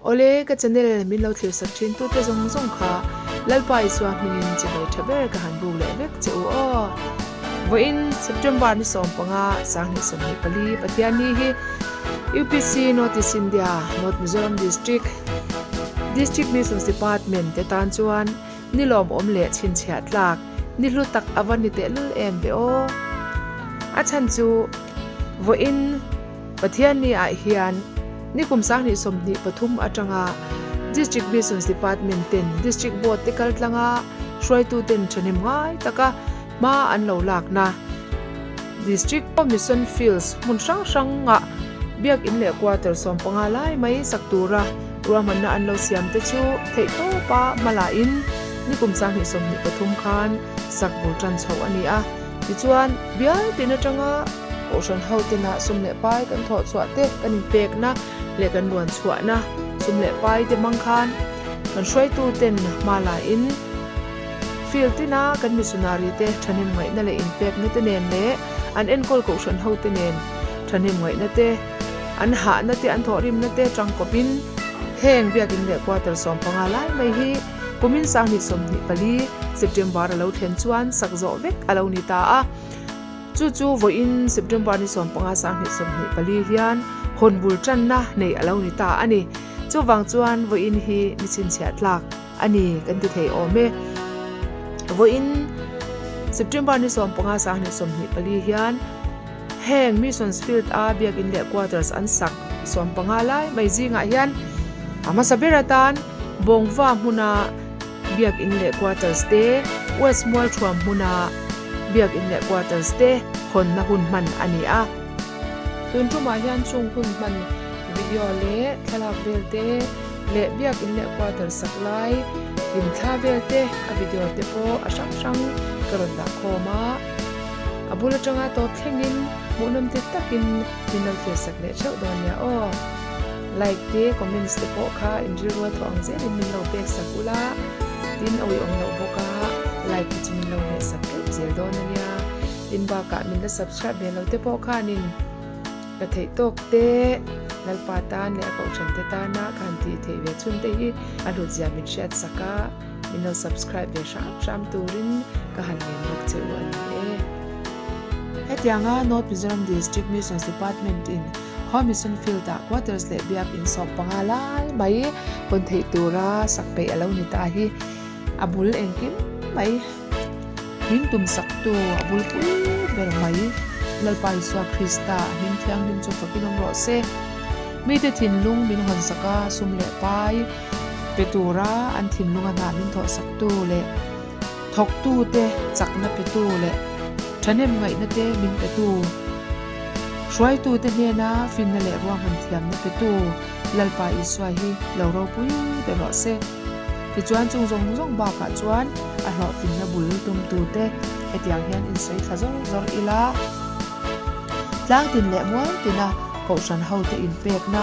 ole ka channel min lo thlir sak thin tu te zong zong kha lalpa iswa minin che bai thaber ka han bu le vek che o vo in September ni som panga sang ni som ni pali pathiani hi UPC North India North Mizoram District Missions Department te tan chuan nilom om le chin chhiat lak ni hlu tak awan ni te lul em be o a chan chu vo in pathiani a hian ni kum sang ni som ni pathum atanga District Missions Department ten District Board te kal tlanga shroi tu ten chanim ngai taka ma an lo lak na District Mission Fields mun sang nga biak in le quarter som panga lai mai saktura raman na an lo siam te chu thei to pa mala in ni kum sang ni som ni pathum khan sakbul tran chho ani a ti chuan bial tin atanga ocean ho te na sum le pai kan tho chwa te kan in pek na le kan luan chwa na sum le pai te mang khan kan shroi tu ten mala in field tina kan missionary te thanim ngai na le in pek ni te nen le an enkol ko ocean ho te nen thanim ngai na te an ha na te an thorim na te tang kopin heng biakin le quarter som panga lai mai hi kumin sang ni som ni pali September lo then chuan sakzo vek alo ni ta a chu vo in September ni som panga sang ni som ni pali hian honbul tran na nei alo ni ta ani chu wang chuan vo in hi ni chin chhiat lak ani kan ti thei ome vo in September ni som panga sang ni som ni pali hian heng missions field a biakin le quarters an sak som panga lai mai zinga hian ama sabiratan bongwa huna biak in le quarters te west mall thum huna biak in le quarters te hon na hun man ani a tun tu ma hian chung hun man video le thalak vel te le biak in le quarters saklai in tha vel te a video te po a sang karon da khoma abula tanga to thlengin munam te takin minal fe sakle chau don ya o like te comments te po kha injiro thong je min lo pek sakula tin awi ong lo boka like ti min lo he sakle zel don ania tin ba ka min la subscribe be lo te po kha nin ka thei tok te lalpa tan le ko chan te ta na kan ti thei ve chun te hi alu jia min share saka min lo subscribe be sham turin ka han len lok che wan e hetianga North Mizoram District Missions Department in Home Mission Field quarters le biak in sop pangalai mai kon thei tura sakpe alo ni ta hi abul engkim mai min tum saktu abul pui ber mai lalpai swa Krista hin thiang nim chu fakinom ro se mi te thin lung min hon saka sum le pai petura an thin lunga na min tho saktu le thok tu te chakna petu le thanem ngai na te min petu shroi tu te ne na fin na le ruang han thiam na petu lalpa iswa hi lo ro pui be ro se ti chuan chung zong ba ka chuan a hlo fin na bul tum tu te hetiang hian in sei thazong zor ila tlang tin le mual tina ko san ho te in pek na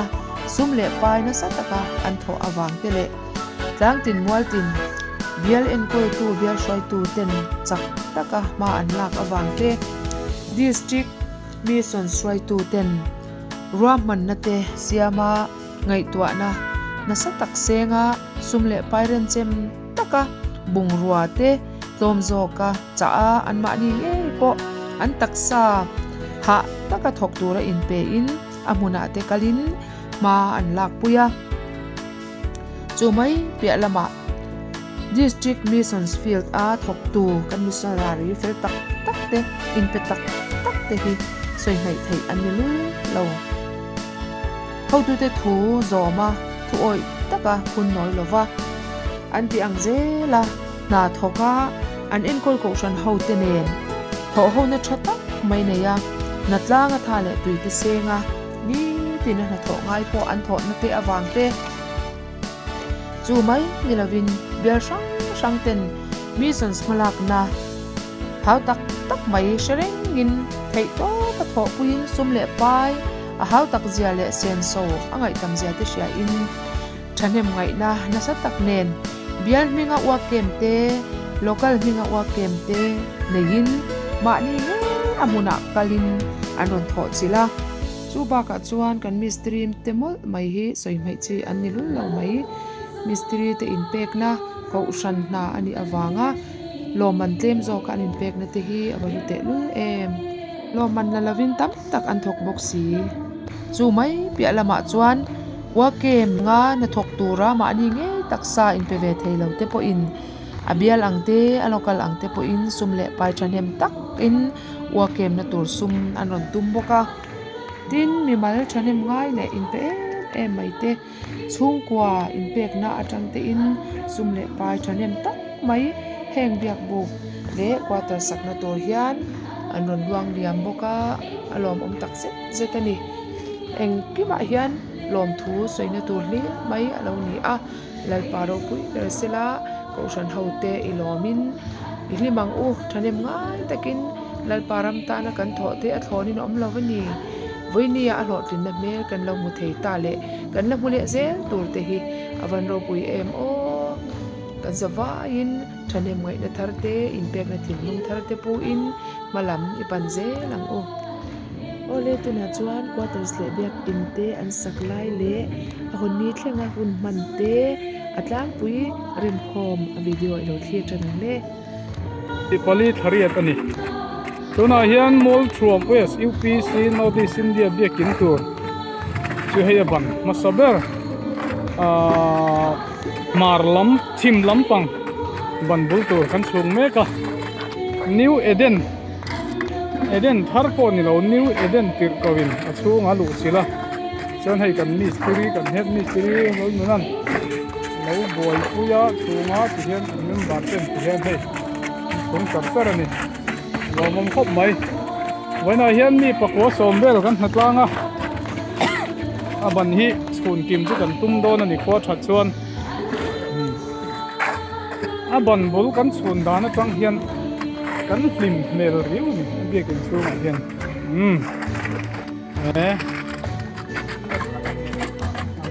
sum le pai na sataka an tho awang te le tlang tin mual tin bial en ko tu bial shroi tu ten chak taka ma an lak awang te district Mission shroi tu ten ruaman na te siama ngai tua na nasa taksenga sumle pairen chem taka bungrua te tomzo ka cha an ma ni nge po an taksa ha taka thok tura in pe in amuna te kalin ma an lak puya chumai pe lama District Missions Field a thok tu kan missionary fel tak te in pe tak te hi soi ngai thei an lu lo ho tu te thu zoma thu oi taka kun noi lova an ti ang je la na thoka an enkol ko san ho te nen ho na thata mai ne ya na tlanga tha le tui te senga ni tin na tho ngai po an tho na te awang te chu mai milavin bial sang ten missions malak na hau tak mai shereng in thei to ka tho puin sum le pai a hau tak zia le sen so angai tam zia te sia in thanem ngai na sa tak nen bial minga wa kem te local minga wa kem te nein ma ni ne amuna kalin anon tho chila Chuba ka chuan kan mistri temol mai hi soi mai chi an ni lul lo mai mistri te in pek na ko shan na ani awanga lo man tlem zo kan in pek na te hi abalu te lul em lo man la lavin tam tak an thok bok si chu mai pia lama chuan wa kem nga na thok tura ma ni nge taksa in pe ve theilo te po in abial angte alokal angte po in sumle pai thanem tak in wa kem na tur sum an ron tum boka tin mi mal thanem ngai le in pe em mai te chung kwa in pek na atang te in sumle pai thanem tak mai heng biak bu le quarter sakna tur hian an ron luang liam boka alom om tak se zetani eng kima hian lom thu soina tur ni mai alo ni a lalparo pui persela ko shan hote ilomin ihlimang u thanem ngai takin lalparam ta na kan tho te a thlonin om lovani voinia a hlot rin na me kan lo mu thei ta le kan la mule zel tur te hi avan ro pui em o kan zawa in thanem ngai na tharte in pek na thin lung tharte pu in malam ipan zelang o ole tuna chuan quarters le biak inte an saklai le a hon ni thlenga hun man te atlang pui rim khom a video ilo thli tan le ti pali thariat ani tuna hian mall thruam west UPC Northeast India biakin tur chu heya ban masaber marlam thim lampang ban bul tur kan chung meka New Eden tharpo ni lo New Eden tirkawin achunga lu sila chuan hei kan mistri kan head mistri lo nunan lo boy puya chunga ti hian min barten ti hian hei chung kapsar ani lo mom khop mai waina hian mi pakwa sombel kan hnatlanga aban hi chhun kim chu kan tum don ani kho that chuan aban bul kan chhun dana chang hian kan hlim mel riu ni biakin chunga hian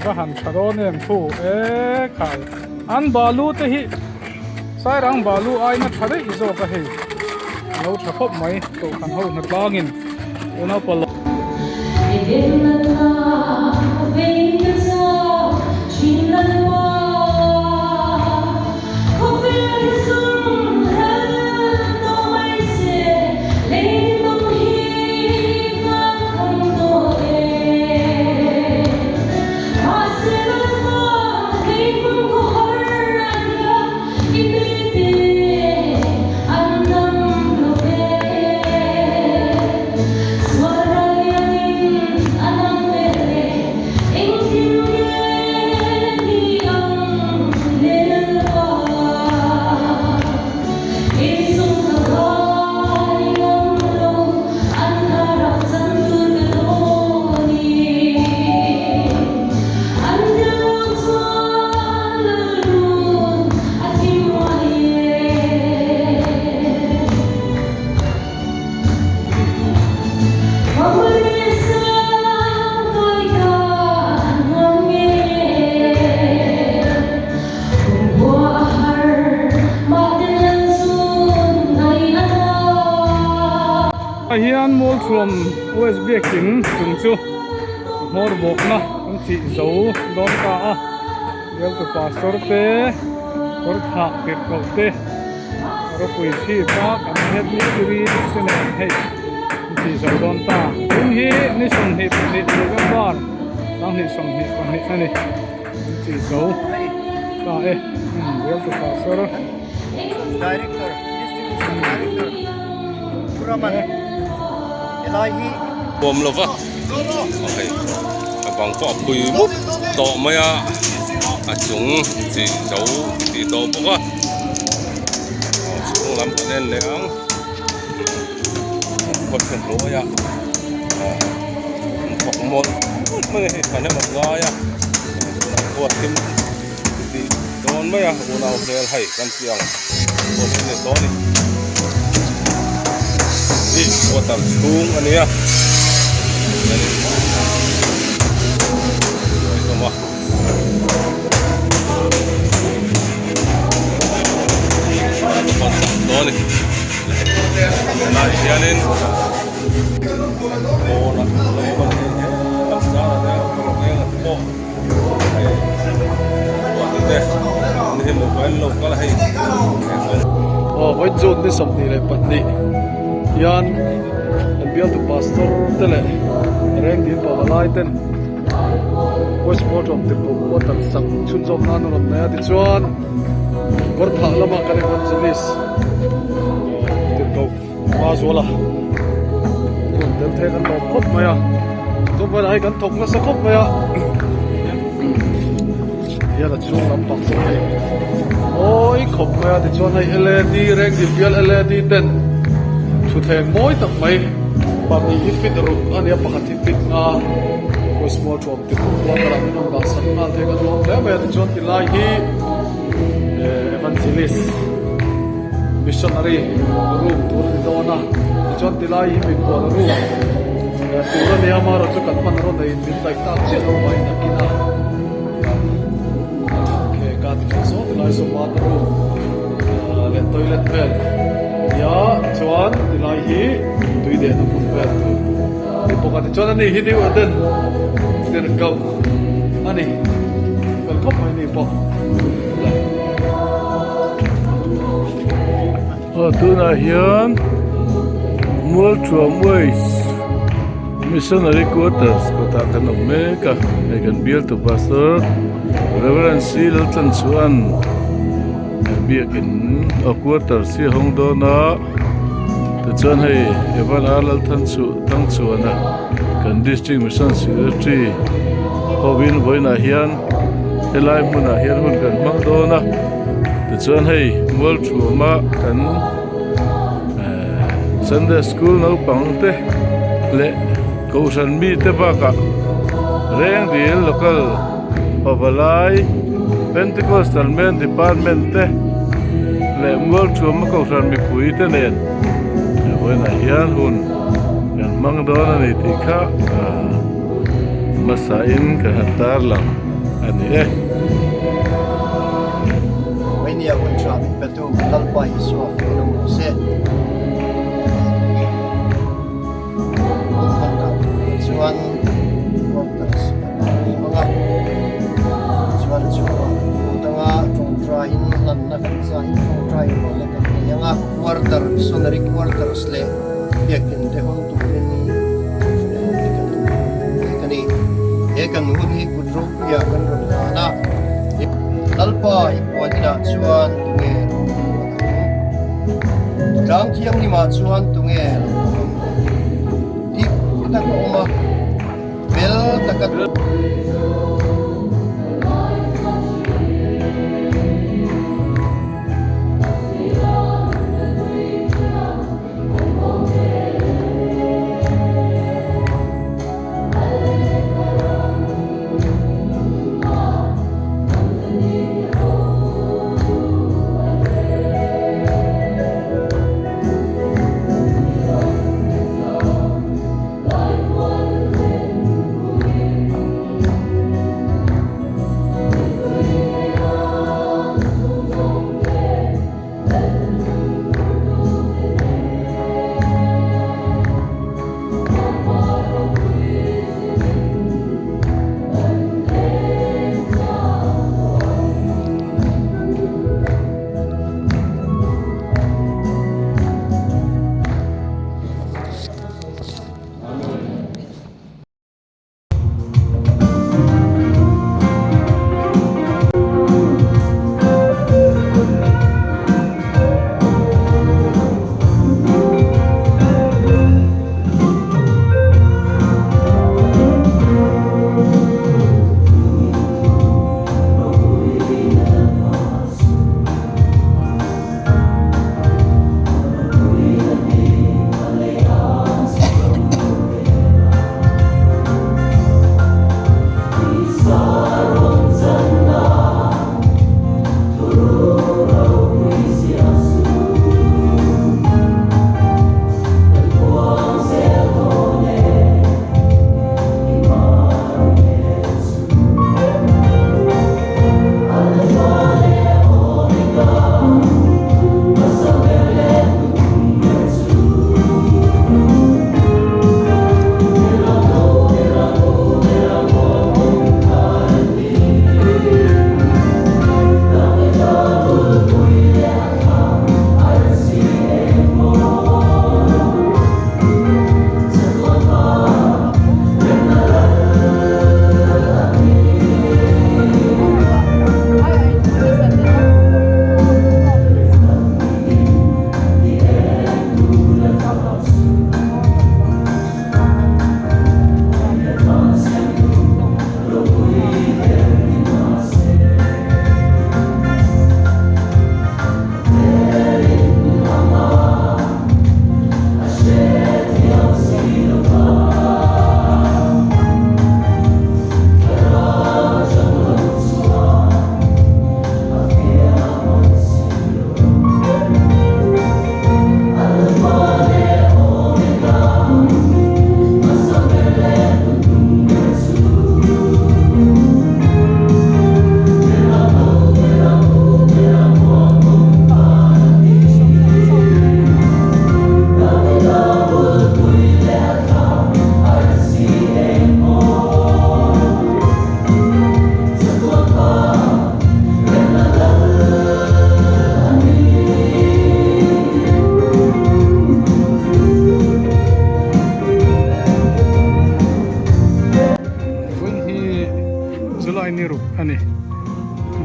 ba han charon em thu khai an balu te hi sai rang balu ai na thare izo ka hei lo thakop mai to kan ho na tlangin una palo hian mall from OSB king chung chu mor bok na ang chi zo don ka a yel to pastor te kor kha pet ko te ro pui chi pa kan het ni suri sene hei chi zo don ta ung hi ni sum hi ni November sang ni sum hi kan ni ani chi zo ta yel to pastor director distribution director Puraman Elahi bom lova okay abang ko pui mu to maya achung chi zo ti to boka chung lam nen leang ko chen lo ya ko mo me khane ma ga ya ko tim ti don maya una hel hai kan tiang ko ne to ni water sung ano ya ito mo doon na isyanin kan local hay với John đi sống đi lại bắt đi yan anh biết từ pastor thế này rèn đi bảo lại tên Westport từ cổ của tận sắc chun dòng nan rồi này thì chuan có thằng lắm cái này evangelist từ cổ qua số là còn đến thế kan đọc khóc mày à chúng phải ai kan thục nó sẽ khóc mày à giờ là chuông lắm bằng số này ôi khóc mày à thì chuan hay LED rèn đi biết LED tên chủ thể mỗi tập mày bằng ít fit rồi anh em bằng ít fit à có small job thì cũng quan trọng nên ông đã sẵn sàng thế cái đó đấy bây giờ chọn cái lại hi evangelist missionary room tour đi đâu na chọn cái lại hi mình qua room tour này mà rồi chọn cái phần rồi này mình tại ta chỉ đâu vậy na kina cái cái cái số cái lại số ba room lên toilet bell ya chọn cái lại hi tùy để nó cũng vậy thì pokoknya chọn anh hi đi ở đây để kau ani kalau kau main ni pok tu na hian mual chua muis missionary quarters ko ta kan omeka I can build to pastor Reverend Sil Chan Chuan biakin a quarter si hong do na te chuan hei evan alal than chu tang chuana kan district mission secretary Hovin voina hian helai muna hian hun kan mang do na te chuan hei mual chua ma kan Sunday school no pangte le kausan mi te baka reng dil local overlay Pentecostal men department te le mual chua ma kausan mi pui te nen voina hian hun kan mang do na ni ti kha masain ka hatar lang ani when you are traveling betul lalpa isu film se chuan workers mga chuan tanga trong train lan na kan sa trong train wala kan yang quarter sonari quarters le yakin te hon tu kani ekan hun hi kudro ya kan ro na lalpa ipoina chuan tunge rang thiang ni ma chuan tunge ta ko ma bel takat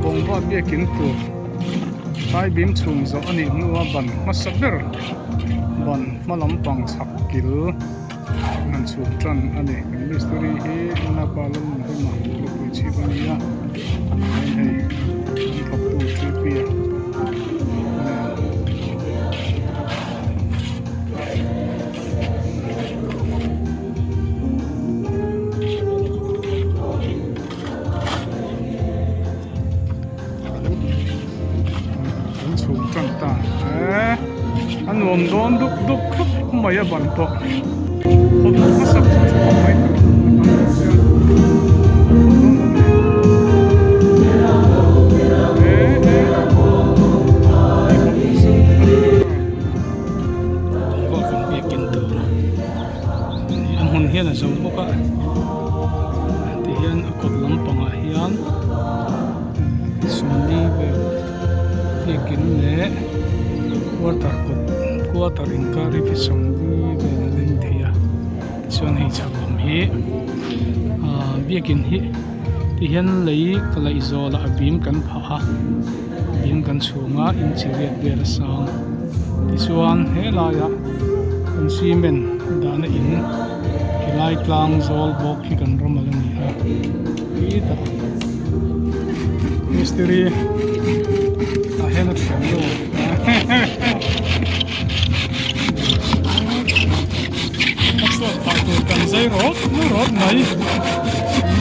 bong va biakin tu tai bim chung zo ani nuwa ban masaber ban malampang sakil nan chu tran ani mystery hi na palum huma lu chi bania hei thop tu chi pia anh ôm đón đúc đúc khắp mấy bản to hôm nó sắp chụp mấy có phần việc kiến thức anh hôn hiền là sống bốc á thì hiền ở cột lắm bằng à hiền xuống đi về việc kiến lệ quarter in kari fi somdi ve len thia chuan hei chakam hi biakin hi ti hian lei kalai zola abim kan pha bim kan chunga in chiriat ber sang ti chuan he laya kan simen dana in hilai tlang zol bok hi kan romal ani a hi ta mystery a hena thiam lo kan zai rot nu rot nai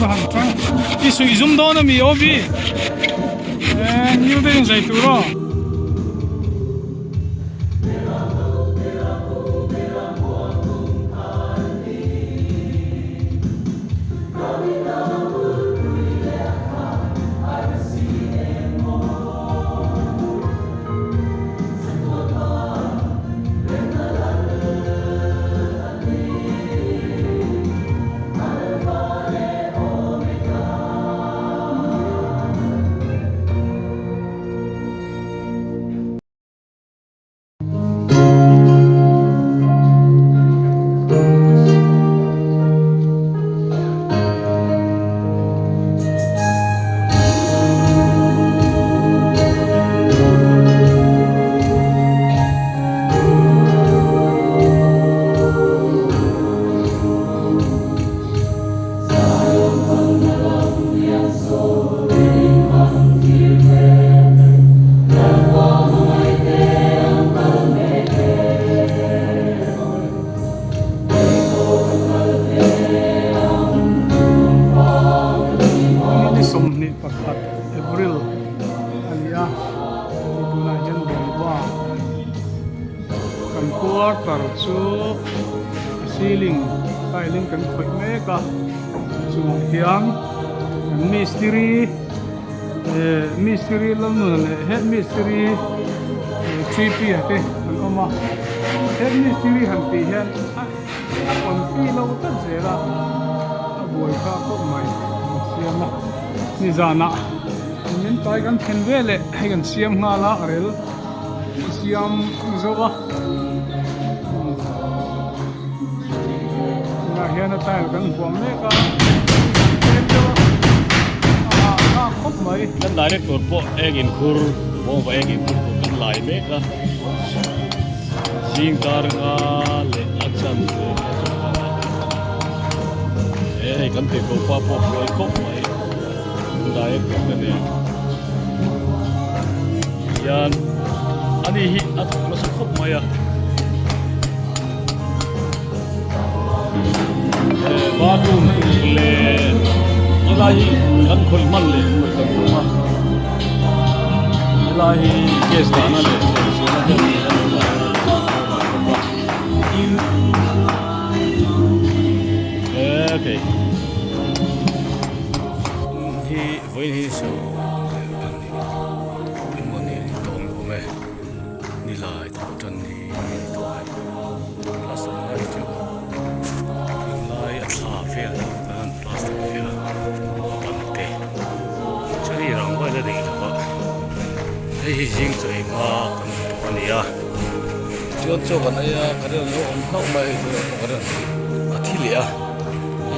han tang isu izum dona mi obi new day zai tu ro quarter chu ceiling tiling kan khoi me ka chu hiam mystery lam nu le head mystery 3p ate an oma head mystery han ti hian on fi lo ta zera boy ka ko mai siama ni zana nin tai kan khen vele hai kan siam nga la rel siam zowa hiền là tài cần quảng mấy cái khóc mấy kan direct tur po egin kur mo ba egin kur kan lai me ka sing tar nga le aksam e kan te ko pa po loi khóc mấy direct kan ne yan ani hi at masu khóc mấy à bathroom le ilahi kan khol mal le kan ma ilahi kes dana le okay hi voi hi so kan moni tong lo me ni lai to tan ni to hai plus lai to phèn dan plastic phèn bằng tê chơi rong qua đây là thấy riêng chơi mà còn gì à chuyện cho cái này cái đó nó không may thôi cái đó à thi lệ à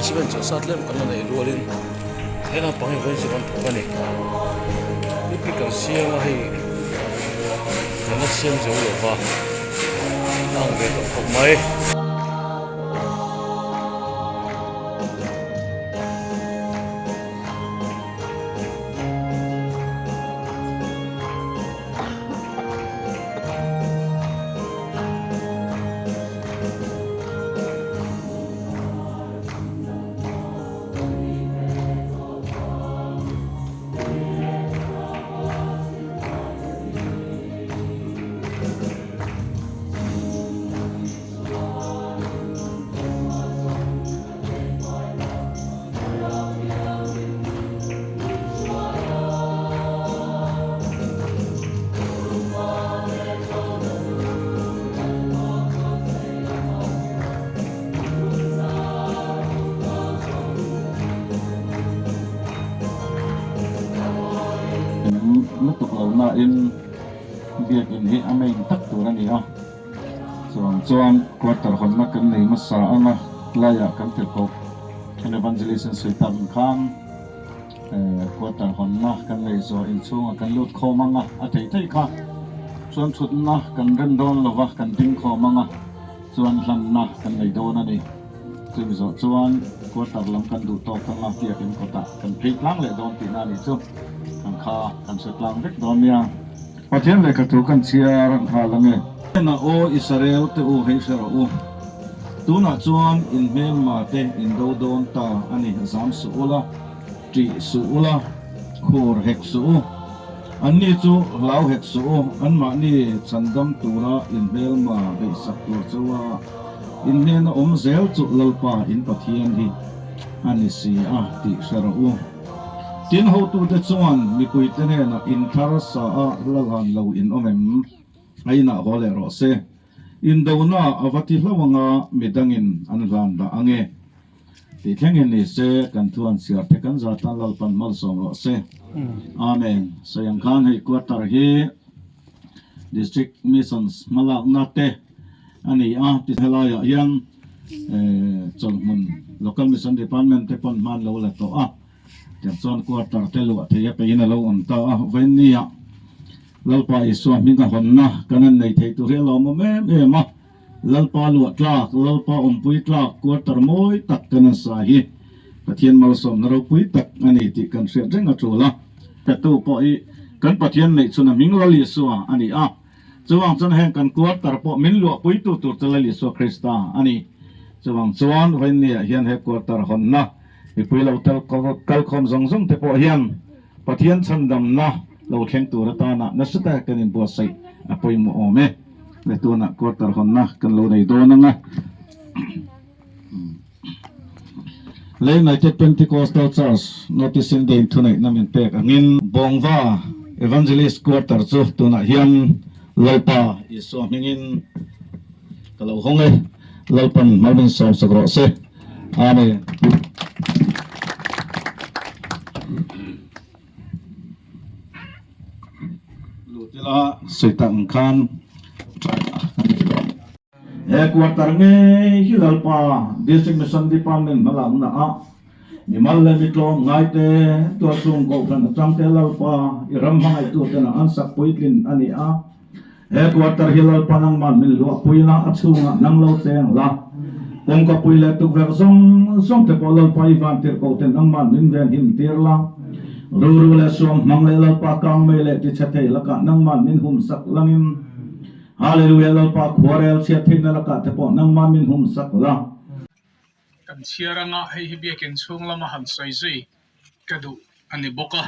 chỉ bên chỗ sát lên cái này luôn thế là bằng cái gì còn cái này cái cần xiêm hay cái nó xiêm giống được vào đang về tổng cộng mấy lúc tục lâu mà in việc in hệ anh em tất cả anh em soan quarter hon na kan nei masa ama laya kan te ko kan evangelization sui tam khang quarter hon na kan nei zo in chung kan lut kho manga a thei thei kha chuan thut na kan ren don lova kan ding kho manga chuan hlan na kan nei do na ni chu zo chuan quarter lam kan du to kan la pia kan ko ta kan phei lang le don ti na ni chu kan kha kan se tlang vek don ya pathian le ka tu kan chia ran ha lange na o Israel te o heisara o tuna chuan in mem ma te in do don ta ani zam su ula tri su ula khur hek su anni chu lau hek su an ma ni chandam tura in mel ma be sak tur chuwa in men om zel chu lalpa in pathian hi ani si a ti sara o tin ho tu te chuan mi kui te ne na in thar sa a lagan lo in omem aina hole ro se in do na avati hlawanga midangin anlan da ange ti thengin ni se kan thuan siar te kan za tan lal pan mal som ro se amen sayang khan hei quarter hi district missions malak na te ani a ti helaya yang chongmun local mission department te pon man lo la to a tiang chuan quarter te lo the ya pe in lo on ta a ven ni ya lalpa iswa minga honna kanan nei thei tu relo mo me ma lalpa lu tlak lalpa ompui tlak quarter moi tak kana sa hi pathian mal som na ro pui tak ani ti kan se renga chula ta tu po i kan pathian nei chuna minglali suwa ani a chuwang chan heng kan quarter po min lu pui tu tu chalali so krista ani chuwang chuan vain ni hian he quarter honna i pui lo tel kal khom zong zong te po hian pathian chandam na lo thleng tur ta na na sita kan in bo sai apoi mo ome le tu na quarter hon na kan lo nei do na nga le United Pentecostal Church notice in day tonight namin pek angin bongwa evangelist quarter chu tu na hian lalpa iso mingin kalau honge lalpan malmin som sagro se amen la setang khan quarter nge hilalpa district mission department malang na a nimal le mitlo ngai te to sung ko kan chang te lalpa iram hangai tu te na ansak poitlin ani a quarter hilalpa nang man min lo puila achunga nang lo teng la kong ka puile tu ver song te polal pa ivan ter ko ten nang man min ven him tir la ru le som mangle la pa kang me le ti chathe la ka nang man min hum sak langin hallelujah la pa khorel che the na la ka te po nang man min hum sak la kan chiaranga hei hi biakin chung lama han sai zui kadu ani boka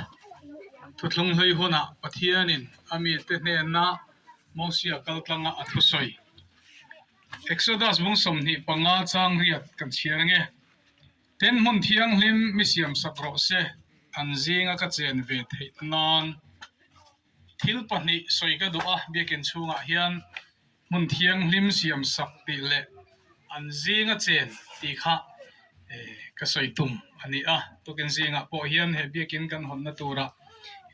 thutlung hlei hona pathianin ami te hne na mosia kaltlanga athusoi Exodus mong som ni panga chang riat kan chiarange ten mon thiang hlim misiam sakro se anjinga ka chen ve thei non thil pahni soika du a biakin chunga hian mun thiang hlim siam sak ti le anjinga chen ti kha ka soitum ani a to ken zinga po hian he biakin kan honna tura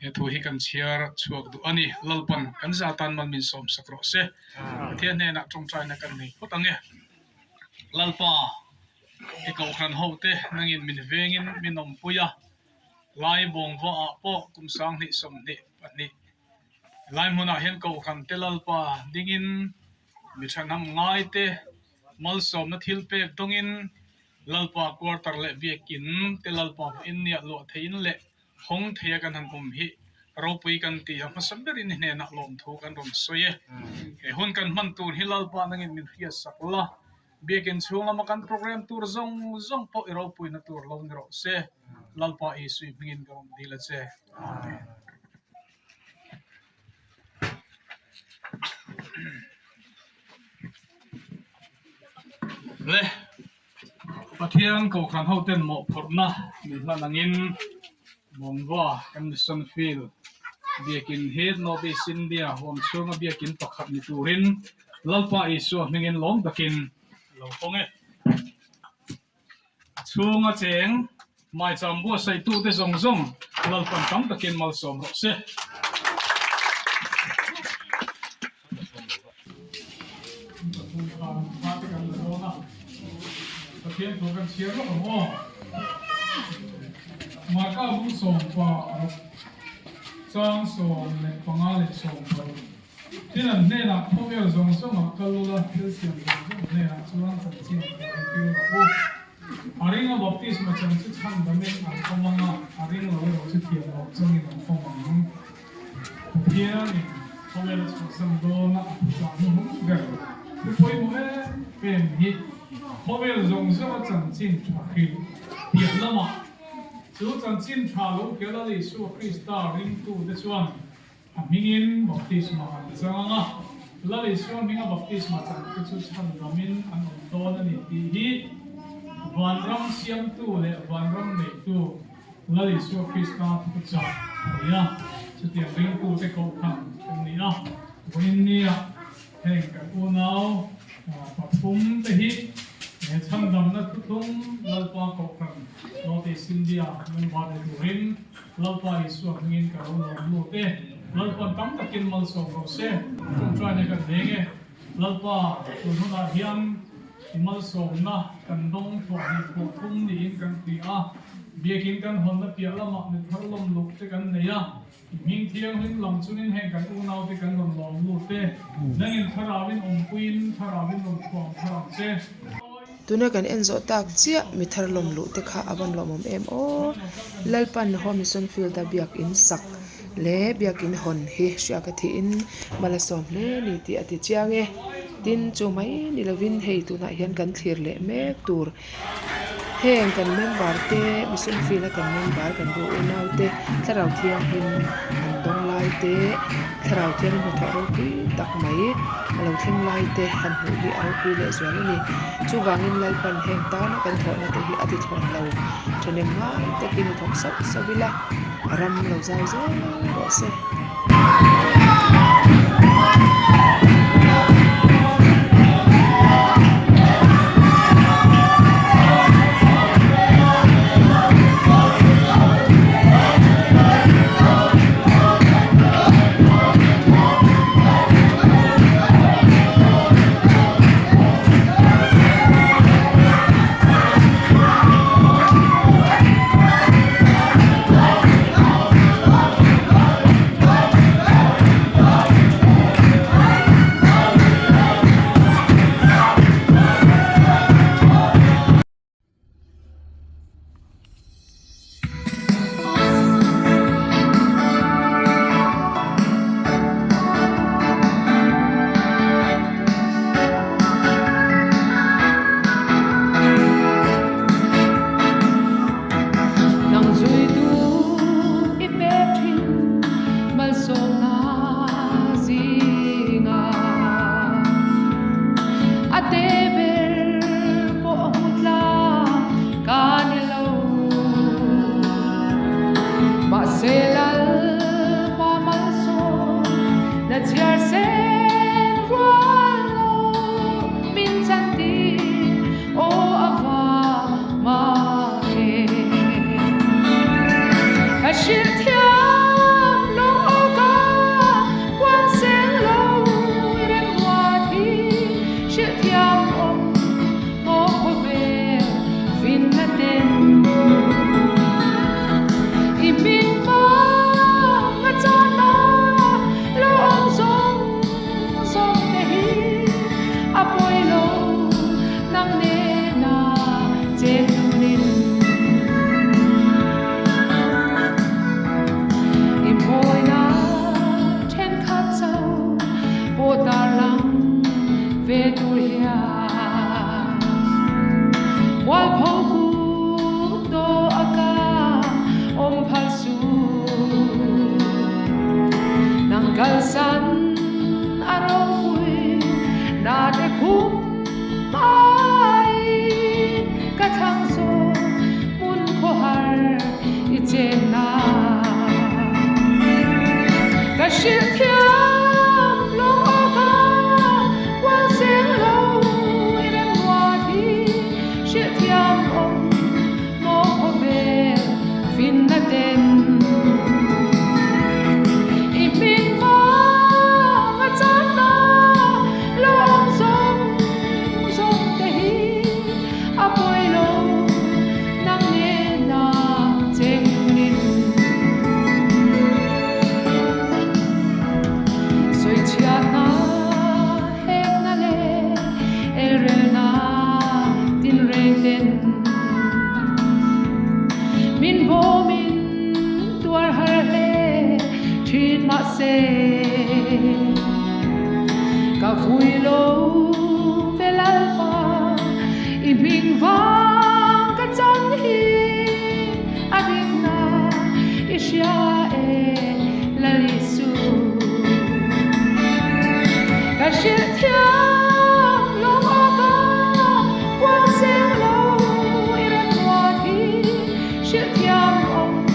he thu hi kan chiar chuak du ani lalpan kan zatan man min som sakro se thian ne na trong chai na kan nei potange lalpa e ko khan hote nangin min vengin minom puya lai bong va a po kum sang ni som ni ani lai mona hen ko khan telal pa dingin mi thanam ngai te mal som na thil pe tongin lalpa quarter le biakin telalpa in nia lo thein le hong thea kan han kum hi ropui kan ti ha masamberin ne na lom thu kan rom soye e hon kan man tur hilalpa nangin min hia sakla biakin chunga makan program tur zong zong po ropui na tur lo ni ro se lalpa e sui bingin kan dila che amen le pathian ko khan hoten mo phorna mi hlanangin mongwa kan son feel biakin head no be sindia hom chunga biakin pakhat ni turin lalpa isu mingin lom takin lo ponge chunga cheng mai chambu sai tu te zong zong lalpan tam takin mal som ro se Pathian ko kan siya ro mo maka bu som pa chang som le pangal som pa tinan ne na phomel zong som kalula siam ne na chuan chan chin ki ro aringa baptisma chan chu chan damen an komanga aringa lo chu thiam lo changin an khomang Pathian phomel som do na chang mu gar poi mo e pen hi phomel zong som chan chin thwa khi tiam lama chú chân chín trả lũ kéo ra lịch sử Krista ring tu để chuan mingin baptisma an changa la lịch sử minga baptisma chan ke chu chan ramin an on don ani ti hi van ram siam tu le van ram nei tu la lịch sử Krista tu cha ya chu ti ring tu te ko khan ni na win ni a heng ka u nau pathum te hi chang dam na thutung lalpa ko khan Notice India, men bade turin, lalpa isu ngin karo lo te, lalpa tam takin mal so ro se, tum try ne kan denge, lalpa tununa hiam imal so na kan dong thwa ni ko thum ni in kan ti a, biakin kan hon na pia lama ne tharlom luk te kan ne ya, ming thiang hin lam chunin heng kan u nau te kan lom lom lu te, nangin tharawin puin tharawin khwang tharam che tuna kan enzo tak chia mi thar lom lu te kha aban lomom em o lalpan homison field da biak in sak le biak in hon hi sha ka thi in malasom le ni ti ati chiange tin chu mai ni lovin hei tuna hian kan thlir le me tur heng kan member te misun field kan member kan ru unau te tharau thiang hin an dong lai te tharau thiang mu tharo pi tak mai alo thim lai te han hu hi au pi le zwan ni chu wangin lai pan heng ta na kan thona te hi ati thon lo thene ma te kin thok sak sabila ram lo zai zo ro se mà se cả vui lô về la pha im bình vang cả chân hi adina Israel la lisu cả sự thiêng lòng aba quang sáng lâu iran hoa thi sự thiêng ông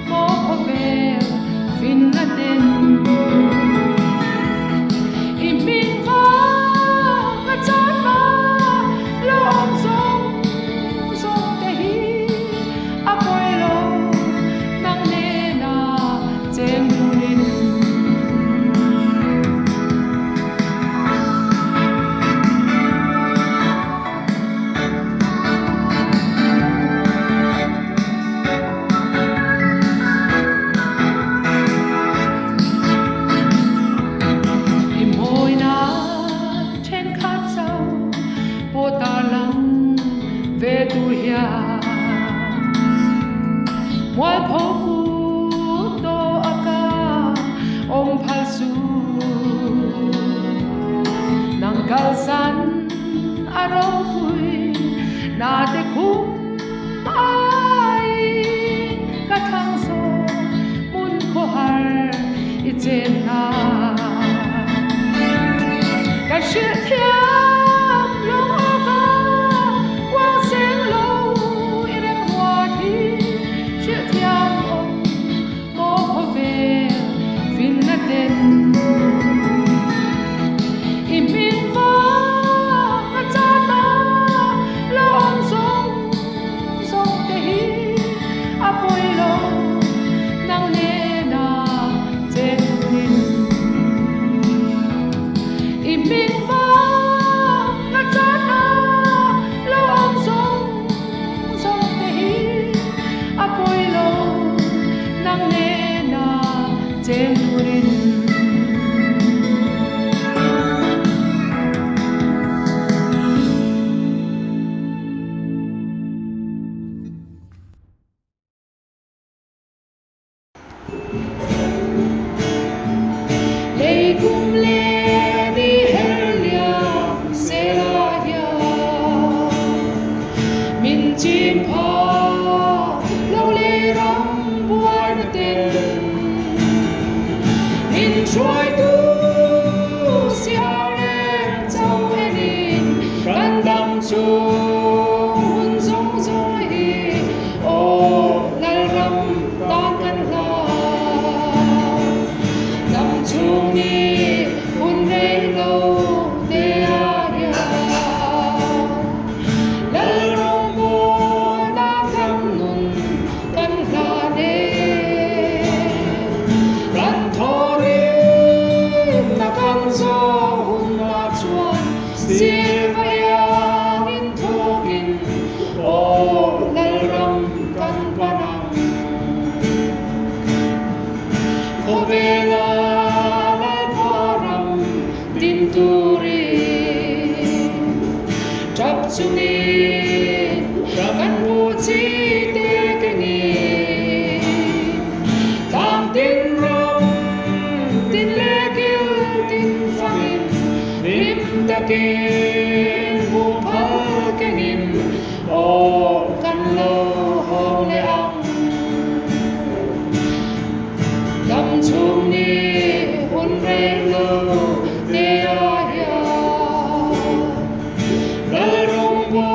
mô về vinh na tên im bình vang cả chân ma lo ông sông sông te hi apoi lo nang ne na chen nurin về tu ya moi phoku to aka om phalsu nanggal san aro hui na te khum ai ka thang so mun ko har ichen na ka shi thiam lo aka quang sáng lâu iran hoa thi sự thiêng ông mô về vinh na tên im bình vang cả chân ma lo ông sông sông te hi apoi lo nang ne na chen nurin im bình vang cả chân ma lo ông sông sông te hi apoi lo nang ne na chen nurin lei kum le ni helia se la ya min chim pha lâu lê rong buai na tên in trôi tu si ao lên châu enin can đam chu hun giống rồi ô lal ram tan can la đam chu ni hun rei lâu te a ya lal rong bo na kan nun kan la de ran thori na kan zo hun na chuan silvaya in thokin o lal ram kan panang khovela lal param din turi chap chuni kan bu chi te ke ni tam tin ram tin le kil tin fangin rim takin bu phal ke nin o kan lo ho le ang dam chung ni hun re lo te a ya lal rong bo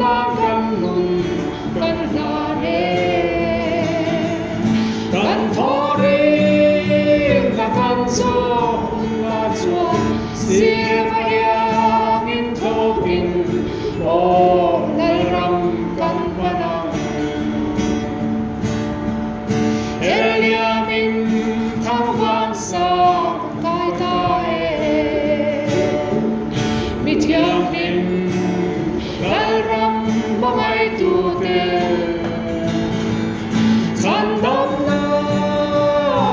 na kan nun kan la ne kan thori na kan zo na chuan silvaya in thokin o lal ram kan panang Eliamin thang vang sa kai ta mi thiang nim lal ram bang ai tu te san dam na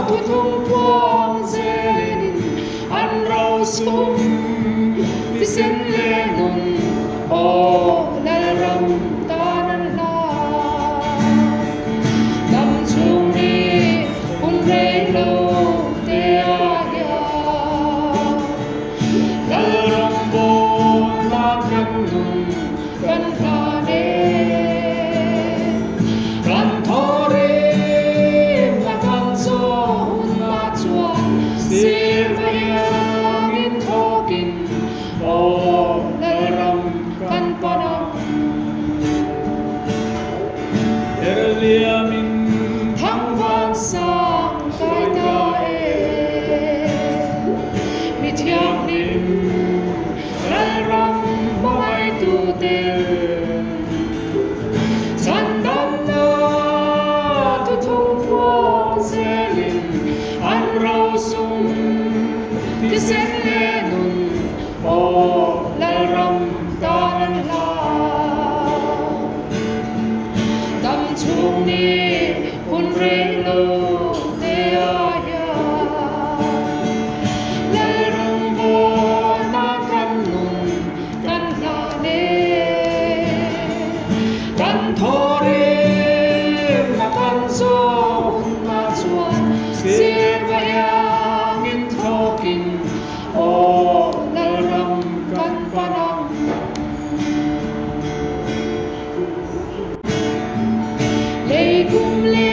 tu thum quang zelin an rau sum ti sen le nun o lal ram ta nan la dam chung ni hun rei lo sen le nun o lal ram tan la tam chung ni hun re lo te aya lal ram bo na kan nun kan la ne kan thore na kan so na chuan sir va yang in thokin o lal ram kan panam lei kum le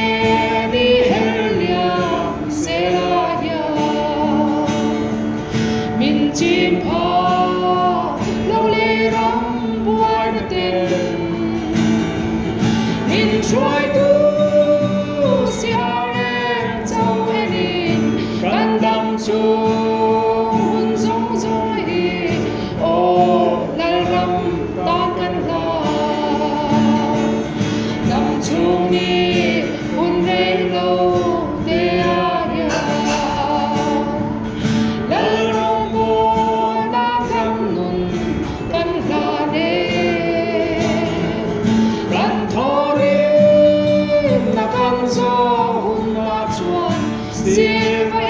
ni helia se la ya min chim pha lo le ram buai na ten min troi tu sia le chau enin kan dam chu hun zong zong hi o lal ram tan kan la dam chu ni hun re lo te aya lal ram bo na kam nun kan la ne kan thore na kan zo hun na chuan sir va